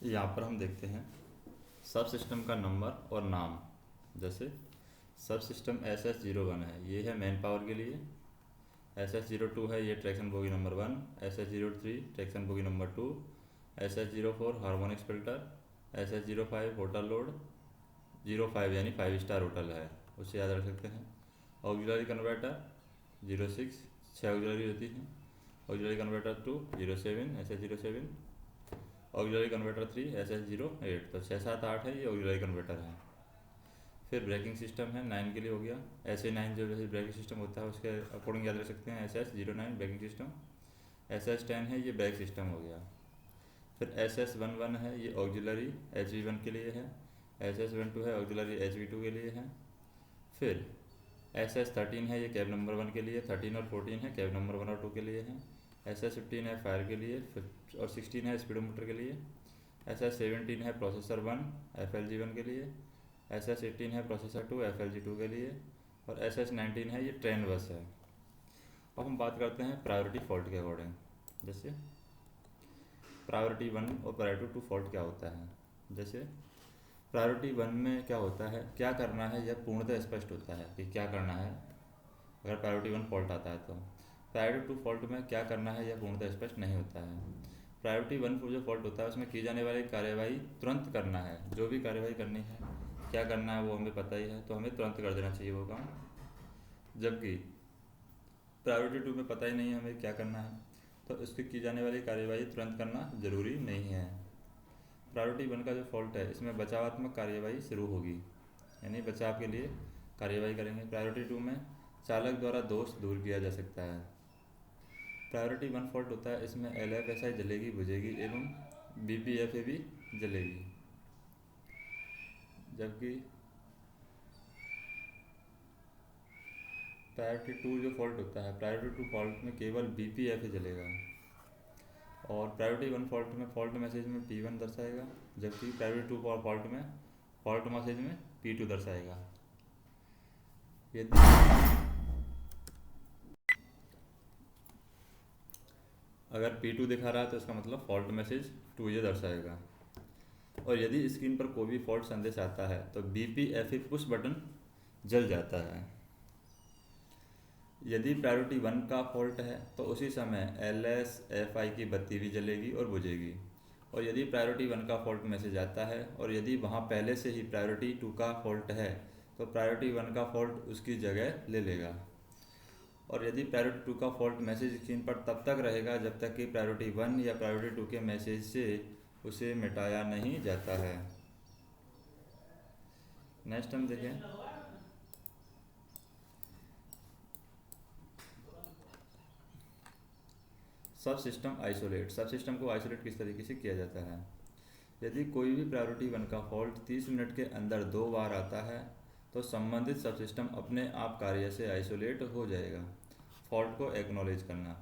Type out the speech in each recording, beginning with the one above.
यहाँ पर हम देखते हैं सब सिस्टम का नंबर और नाम। जैसे सब सिस्टम SS01 है, ये है मैन पावर के लिए। SS02 है, ये traction bogie number 1। SS03 traction bogie number 2। SS04 harmonics filter. SS05 hotel load. 05 यानी 5 स्टार होटल है, उसे याद रख सकते हैं। ऑक्सिलरी कन्वर्टर 06, 6 ऑक्सिलरी होती हैं। Auxiliary converter 2 07 SS07। Auxiliary converter 3 SS08। तो 6 7 8 है, ये ऑक्सिलरी कन्वर्टर है। फिर ब्रेकिंग सिस्टम है 9 के लिए हो गया। SA9 जो जैसे ब्रेकिंग सिस्टम होता है उसके अकॉर्डिंग याद रख सकते हैं। SS09 braking system. SS10 है, ये ब्रेक सिस्टम हो गया। फिर SS11 है, ये ऑक्सिलरी HV1 के लिए है। SS12 है, ऑक्सिलरी HV2 के लिए है। फिर SS13 है, ये कैब नंबर 1 के लिए। 13 और 14 है, कैब नंबर 1 और 2 के लिए है। SS15 है फायर के लिए। और 16 है स्पीडोमीटर के लिए। SS17 है प्रोसेसर 1 FLG1 के लिए। SS18 है प्रोसेसर 2 FLG2 के लिए। और SS19 है, ये ट्रेन बस है। अब हम बात करते हैं प्रायोरिटी फॉल्ट के अकॉर्डिंग। जैसे प्रायोरिटी 1 और प्रायोरिटी 2 फॉल्ट क्या होता है। जैसे प्रायोरिटी 1 में क्या होता है, क्या करना है यह पूर्णतः स्पष्ट होता है कि क्या करना है। अगर प्रायोरिटी 1 फॉल्ट आता है तो प्रायोरिटी 2 फॉल्ट में क्या करना है यह पूर्णतः स्पष्ट नहीं होता है। प्रायोरिटी 1 पर जो फॉल्ट होता है उसमें की जाने वाली कार्यवाही तुरंत करना है। जो भी कार्यवाही करनी है, क्या करना है वो हमें पता ही है, तो हमें तुरंत कर देना चाहिए वो काम। जबकि प्रायोरिटी 2 में पता ही नहीं है हमें क्या करना है, तो इसकी की जाने वाली कार्यवाही तुरंत करना ज़रूरी नहीं है। प्रायोरिटी 1 का जो फॉल्ट है इसमें बचावात्मक कार्यवाही शुरू होगी, यानी बचाव के लिए कार्यवाही करेंगे। प्रायोरिटी 2 में चालक द्वारा दोष दूर किया जा सकता है। प्रायोरिटी 1 फॉल्ट होता है, इसमें LFSI जलेगी बुझेगी एवं BPFA भी जलेगी। जबकि प्रायोरिटी 2 जो फॉल्ट होता है, प्रायोरिटी 2 फॉल्ट में केवल BPFA जलेगा। और प्रायोरिटी 1 फॉल्ट में फॉल्ट मैसेज में P1 दर्शाएगा, जबकि प्रायोरिटी 2 फॉल्ट में फॉल्ट मैसेज में P2 दर्शाएगा। यदि अगर P2 दिखा रहा है तो इसका मतलब फॉल्ट मैसेज 2 ये दर्शाएगा। और यदि स्क्रीन पर कोई भी फॉल्ट संदेश आता है तो BPFA पुश बटन जल जाता है। यदि प्रायोरिटी 1 का फॉल्ट है तो उसी समय LSFI की बत्ती भी जलेगी और बुझेगी। और यदि प्रायोरिटी 1 का फॉल्ट मैसेज आता है और यदि वहाँ पहले से ही प्रायोरिटी 2 का फॉल्ट है तो प्रायोरिटी 1 का फॉल्ट उसकी जगह ले लेगा। और यदि प्रायोरिटी 2 का फॉल्ट मैसेज स्क्रीन पर तब तक रहेगा जब तक कि प्रायोरिटी 1 या प्रायोरिटी 2 के मैसेज से उसे मिटाया नहीं जाता है। नेक्स्ट हम देखें सब सिस्टम आइसोलेट। सब सिस्टम को आइसोलेट किस तरीके से किया जाता है। यदि कोई भी प्रायोरिटी 1 का फॉल्ट 30 मिनट के अंदर 2 बार आता है तो संबंधित सब सिस्टम अपने आप कार्य से आइसोलेट हो जाएगा। फॉल्ट को एक्नॉलेज करना।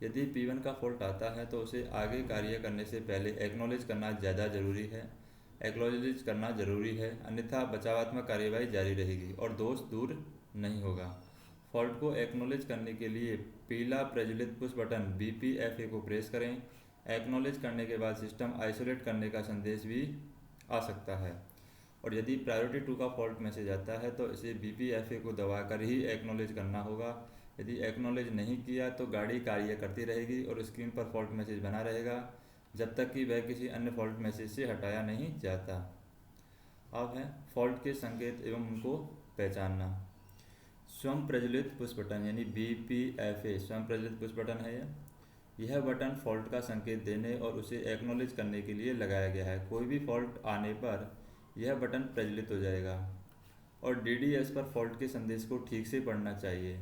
यदि P1 का फॉल्ट आता है तो उसे आगे कार्य करने से पहले एक्नॉलेज करना ज़्यादा जरूरी है। एक्नॉलेज करना जरूरी है, अन्यथा बचावात्मक कार्यवाही जारी रहेगी और दोष दूर नहीं होगा। फॉल्ट को एक्नॉलेज करने के लिए पीला प्रज्वलित पुश बटन BPFA को प्रेस करें। एक्नॉलेज करने के बाद सिस्टम आइसोलेट करने का संदेश भी आ सकता है। और यदि प्रायोरिटी 2 का फॉल्ट मैसेज आता है तो इसे BPFA को दबाकर ही एक्नॉलेज करना होगा। यदि एक्नॉलेज नहीं किया तो गाड़ी कार्य करती रहेगी और स्क्रीन पर फॉल्ट मैसेज बना रहेगा जब तक कि वह किसी अन्य फॉल्ट मैसेज से हटाया नहीं जाता। अब है फॉल्ट के संकेत एवं उनको पहचानना। स्वयं प्रज्वलित पुश बटन यानी BPFA स्वयं प्रज्वलित पुश बटन है। यह बटन फॉल्ट का संकेत देने और उसे एक्नॉलेज करने के लिए लगाया गया है। कोई भी फॉल्ट आने पर यह बटन प्रज्वलित हो जाएगा और DDS पर फॉल्ट के संदेश को ठीक से पढ़ना चाहिए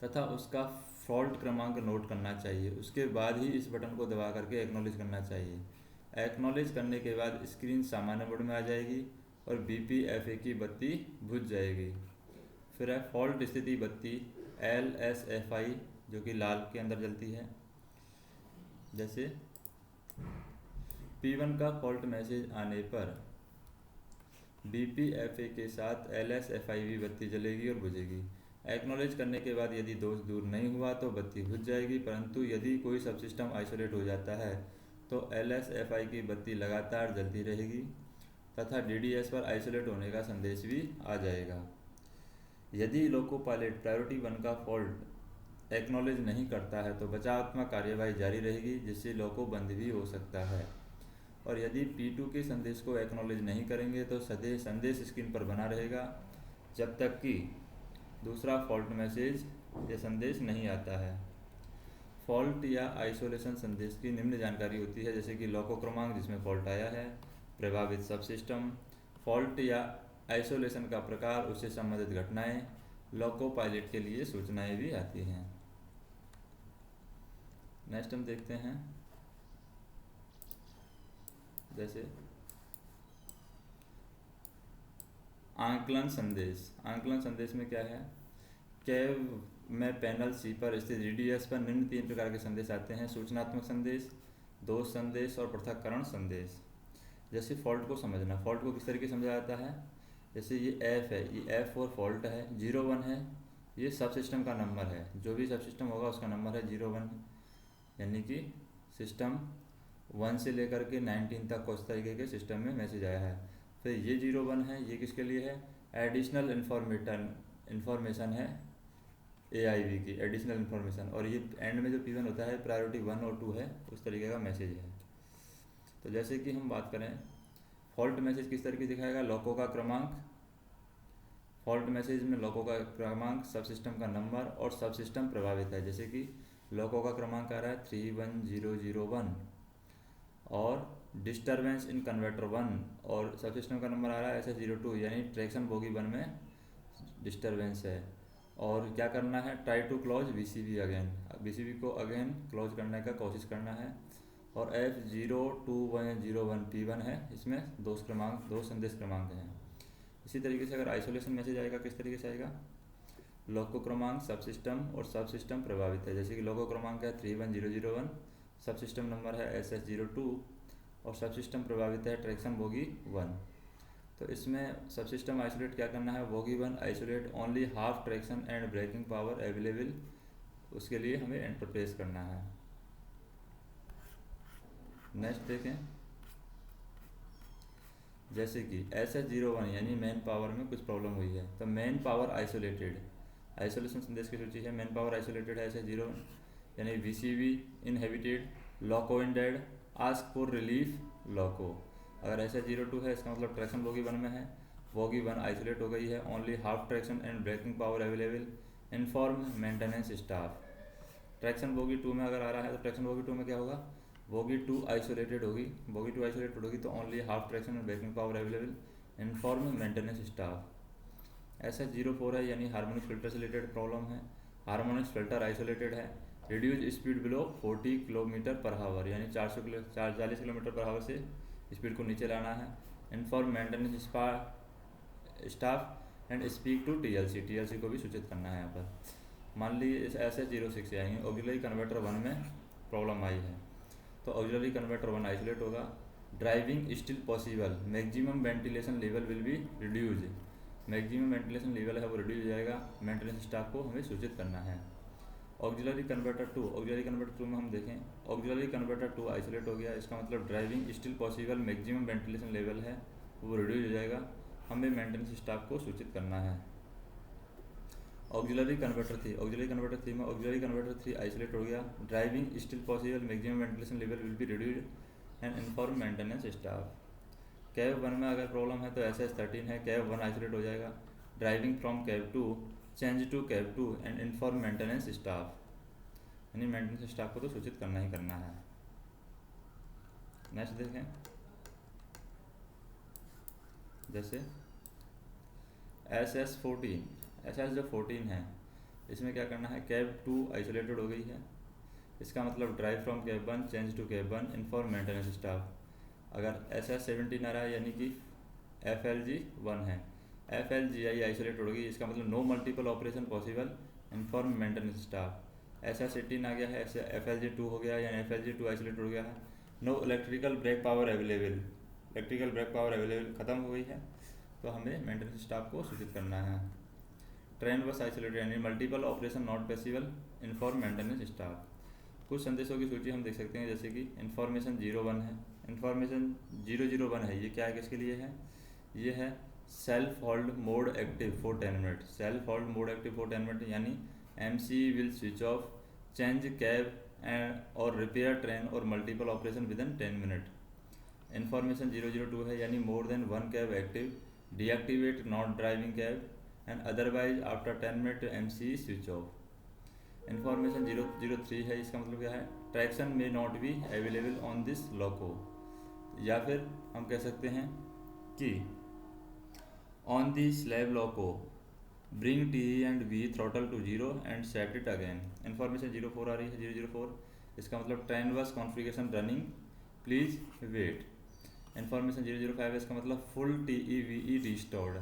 तथा उसका फॉल्ट क्रमांक नोट करना चाहिए। उसके बाद ही इस बटन को दबा करके एक्नॉलेज करना चाहिए। एक्नॉलेज करने के बाद स्क्रीन सामान्य मोड में आ जाएगी और BPFA की बत्ती बुझ जाएगी। फिर है फॉल्ट स्थिति बत्ती LSFI जो कि लाल के अंदर जलती है। जैसे P1 का फॉल्ट मैसेज आने पर BPFA के साथ LSFI भी बत्ती जलेगी और बुझेगी। एक्नॉलेज करने के बाद यदि दोष दूर नहीं हुआ तो बत्ती बुझ जाएगी, परंतु यदि कोई सब सिस्टम आइसोलेट हो जाता है तो LSFI की बत्ती लगातार जलती रहेगी तथा DDS पर आइसोलेट होने का संदेश भी आ जाएगा। यदि लोको पायलट प्रायोरिटी 1 का फॉल्ट एक्नॉलेज नहीं करता है तो बचावात्मक कार्यवाही जारी रहेगी, जिससे लोको बंद भी हो सकता है। और यदि P2 के संदेश को एक्नॉलेज नहीं करेंगे तो संदेश स्क्रीन पर बना रहेगा जब तक कि दूसरा फॉल्ट मैसेज या संदेश नहीं आता है। फॉल्ट या आइसोलेशन संदेश की निम्न जानकारी होती है, जैसे कि लोको क्रमांक जिसमें फॉल्ट आया है, प्रभावित सबसिस्टम, फॉल्ट या आइसोलेशन का प्रकार, उससे संबंधित घटनाएं, लोको पायलट के लिए सूचनाएं भी आती हैं। नेक्स्ट हम देखते हैं, जैसे आंकलन संदेश। आंकलन संदेश में क्या है, कैब में पैनल सी पर स्थित DDS पर निम्न 3 प्रकार के संदेश आते हैं: सूचनात्मक संदेश, दोष संदेश और पृथक्करण संदेश। जैसे फॉल्ट को समझना, फॉल्ट को किस तरीके से समझा जाता है, जैसे ये F है, ये F4 फॉल्ट है, 01 है, ये सब सिस्टम का नंबर है, जो भी सब सिस्टम होगा उसका नंबर है 01, यानी कि सिस्टम 1 से लेकर के 19 तक उस तरीके के सिस्टम में मैसेज आया है। फिर ये 01 है, ये किसके लिए है, एडिशनल इन्फॉर्मेशन है, AIV की एडिशनल इन्फॉर्मेशन। और ये एंड में जो P1 होता है प्रायोरिटी 1 और 2 है, उस तरीके का मैसेज है। तो जैसे कि हम बात करें फॉल्ट मैसेज किस तरीके से दिखाएगा, लोको का क्रमांक, फॉल्ट मैसेज में लोको का क्रमांक, सब सिस्टम का नंबर और सब सिस्टम प्रभावित है। जैसे कि लोको का क्रमांक आ रहा है 31001 और डिस्टर्बेंस इन कन्वर्टर 1 और सब सिस्टम का नंबर आ रहा है SS02, यानी ट्रैक्शन बोगी 1 में डिस्टर्बेंस है। और क्या करना है, try to close VCB again, VCB को अगेन क्लोज करने का कोशिश करना है। और F02101 P1 है, इसमें दो संदेश क्रमांक हैं। इसी तरीके से अगर आइसोलेशन मैसेज आएगा किस तरीके से आएगा, लोको क्रमांक, सब सिस्टम और सब सिस्टम प्रभावित है। जैसे कि लोको क्रमांक है 31001, सब सिस्टम नंबर है SS02 और सब सिस्टम प्रभावित है ट्रैक्शन बोगी 1। तो इसमें सब सिस्टम आइसोलेट क्या करना है, bogie 1 isolate only half traction and braking power available, उसके लिए हमें एंटर प्रेस करना है। नेक्स्ट देखें, जैसे कि SS01 यानी मेन पावर में कुछ प्रॉब्लम हुई है, तो मेन पावर आइसोलेटेड, आइसोलेशन संदेश की सूची है, मेन पावर आइसोलेटेड है SS01, यानी VCB inhabited, loco in dead, ask for relief loco. अगर SS02 है, इसका मतलब ट्रैक्शन बोगी 1 में है, बोगी 1 आइसोलेट हो गई है, only half traction and braking power available, inform maintenance staff. Traction bogie 2 में अगर आ रहा है तो ट्रैक्शन बोगी 2 में क्या होगा, बोगी 2 आइसोलेटेड होगी, बोगी 2 आइसोलेटेड होगी तो only half traction and braking power available, inform maintenance staff. SS04 है, यानी हार्मोनिक्स फिल्टर से रिलेटेड प्रॉब्लम है, हार्मोनिक्स फिल्टर आइसोलेटेड है, reduce speed below 40 kilometre per hour, यानी 40 किलोमीटर पर हावर से स्पीड को नीचे लाना है, inform maintenance staff and speak to TLC को भी सूचित करना है। यहाँ पर मान लीजिए SS06 यानी ऑक्सिलरी कन्वर्टर 1 में प्रॉब्लम आई है, तो ऑक्सिलरी कन्वर्टर 1 आइसोलेट होगा, driving still possible, maximum ventilation level will be reduce, maximum ventilation level है वो रिड्यूज हो जाएगा, मेंटेनेंस स्टाफ को हमें सूचित करना है। ऑक्सिलरी कन्वर्टर 2 में हम देखें, ऑक्सिलरी कन्वर्टर 2 आइसोलेट हो गया, इसका मतलब driving still possible, maximum ventilation level है वो रिड्यूज हो जाएगा, हमें मेंटेनेंस स्टाफ को सूचित करना है। ऑक्सिलरी कन्वर्टर 3 में ऑक्सिलरी कन्वर्टर 3 आइसोलेट हो गया, driving still possible, maximum ventilation level will be reduce and inform maintenance staff. Cab 1 में अगर प्रॉब्लम है तो SS13 है, कैब 1 आइसोलेट हो जाएगा, driving from cab 2 change to cab 2 and inform maintenance staff, यानी मेंटेनेंस स्टाफ को तो सूचित करना ही करना है। नेक्स्ट देखें, जैसे SS जो 14 है, इसमें क्या करना है, कैब 2 आइसोलेटेड हो गई है, इसका मतलब drive from cab 1 change to cab 1 inform maintenance staff. अगर SS17 आ रहा है यानी कि FLG1 है, FLGI आइसोलेट हो गई, इसका मतलब no multiple operation possible, inform maintenance staff. SS18 आ गया है, FLG2 हो गया यानी FLG2 आइसोलेट हो गया है, no electrical brake power available, electrical brake power available खत्म हो गई है, तो हमें मेंटेनेंस स्टाफ को सूचित करना है। ट्रेन बस आइसोलेटेड यानी multiple operation not possible, inform maintenance staff. कुछ संदेशों की सूची हम देख सकते हैं, जैसे कि इन्फॉर्मेशन 01 है, इन्फॉर्मेशन 001 है, ये क्या है, किसके लिए है, ये है self hold mode active for 10 minute. Self hold mode active for 10 minute यानी MC will switch off, change cab and और रिपेयर ट्रेन और multiple operation with in 10 minute. Information 002 है यानी more than one cab active, deactivate not driving cab and otherwise after 10 minute MC switch off. Information 003 है, इसका मतलब क्या है, traction may not be available on this loco, या फिर हम कह सकते हैं कि on the slab loco bring T and V throttle to 0 and set it again. Information 04 आ रही है, 004, इसका मतलब train bus configuration running please wait. Information 005 है, इसका मतलब फुल TEVE रिस्टोर्ड।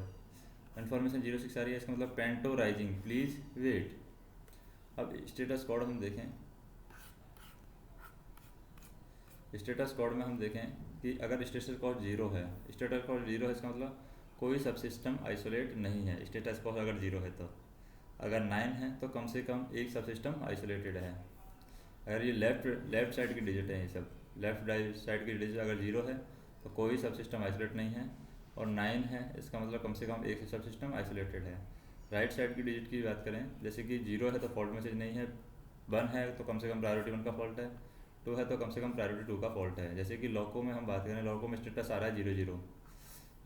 इन्फॉर्मेशन 06 आ रही है, इसका मतलब पेंटो राइजिंग प्लीज़ वेट। अब स्टेटस कोड हम देखें, स्टेटस कोड में हम देखें कि अगर स्टेटस कोड 0 है, स्टेटस कोड 0 है, इसका मतलब कोई सब सिस्टम आइसोलेट नहीं है। स्टेटस कोड अगर 0 है तो, अगर 9 है तो कम से कम एक सब सिस्टम आइसोलेटेड है। अगर ये लेफ्ट साइड की डिजिट है, ये सब लेफ्ट साइड की डिजिट अगर 0 है तो कोई सब सिस्टम आइसोलेट नहीं है, और 9 है इसका मतलब कम से कम एक सब सिस्टम आइसोलेटेड है। राइट साइड की डिजिट की बात करें, जैसे कि 0 है तो फॉल्ट मैसेज नहीं है, 1 है तो कम से कम प्रायोरिटी 1 का फॉल्ट है, 2 है तो कम से कम प्रायोरिटी 2 का फॉल्ट है। जैसे कि लोको में हम बात करें, लोको में स्टेटस आ रहा है 00,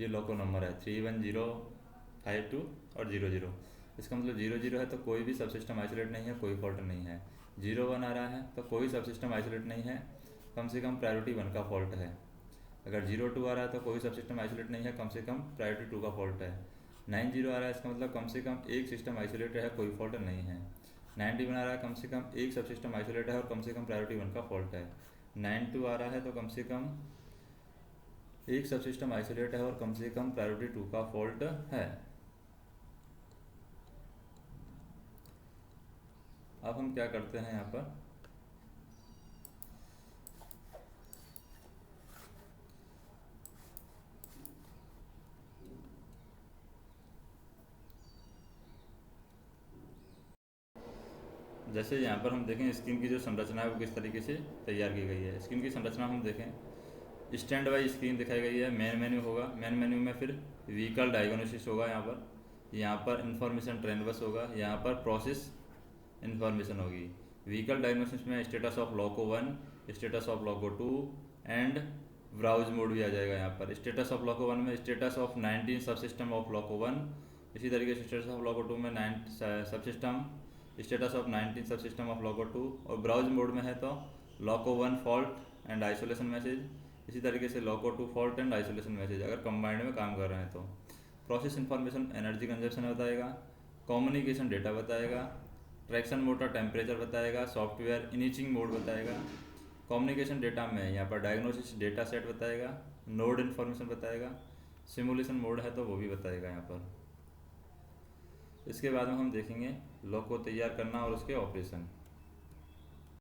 ये लोको नंबर है 31052 और 00, इसका मतलब 00 है तो कोई भी सब सिस्टम आइसोलेट नहीं है, कोई फॉल्ट नहीं है। 01 आ रहा है तो कोई सब सिस्टम आइसोलेट नहीं है, कम से कम प्रायोरिटी 1 का फॉल्ट है। अगर 02 आ रहा है तो कोई सब सिस्टम आइसोलेट नहीं है, कम से कम प्रायोरिटी 2 का फॉल्ट है। 90 आ रहा है, इसका मतलब कम से कम एक सिस्टम आइसोलेटेड है, कोई फॉल्ट नहीं है। 91 आ रहा है, कम से कम एक सब सिस्टम आइसोलेट है और कम से कम प्रायोरिटी 1 का फॉल्ट है। 92 आ रहा है तो कम से कम एक सब सिस्टम आइसोलेट है और कम से कम प्रायोरिटी 2 का फॉल्ट है। अब हम क्या करते हैं यहाँ पर, जैसे यहाँ पर हम देखें स्क्रीन की जो संरचना है वो किस तरीके से तैयार की गई है। स्क्रीन की संरचना हम देखें, स्टैंड बाई स्क्रीन दिखाई गई है, मेन मेन्यू होगा, मेन मेन्यू में फिर व्हीकल डायग्नोसिस होगा, यहाँ पर इन्फॉर्मेशन ट्रेन बस होगा, यहाँ पर प्रोसेस इन्फॉर्मेशन होगी। व्हीकल डायग्नोसिस में status of loco 1, status of loco 2 and browse mode भी आ जाएगा। यहाँ पर स्टेटस ऑफ लोको 1 में स्टेटस ऑफ 19 सब सिस्टम ऑफ लोको 1, इसी तरीके से स्टेटस ऑफ लोको 2 में 9 सब सिस्टम, स्टेटस ऑफ 19 सब सिस्टम ऑफ लोको 2, और ब्राउज मोड में है तो लोको 1 फॉल्ट एंड आइसोलेशन मैसेज, इसी तरीके से लोको 2 फॉल्ट एंड आइसोलेशन मैसेज अगर कंबाइंड में काम कर रहे हैं तो। प्रोसेस इन्फॉर्मेशन एनर्जी कंजप्शन बताएगा, कम्युनिकेशन डेटा बताएगा, ट्रैक्शन मोटर टेम्परेचर बताएगा, सॉफ्टवेयर इनिचिंग मोड बताएगा। कम्युनिकेशन डेटा में यहाँ पर डायग्नोसिस डेटा सेट बताएगा, नोड इन्फॉर्मेशन बताएगा, सिमुलेशन मोड है तो वो भी बताएगा यहाँ पर। इसके बाद में हम देखेंगे लोको तैयार करना और उसके ऑपरेशन।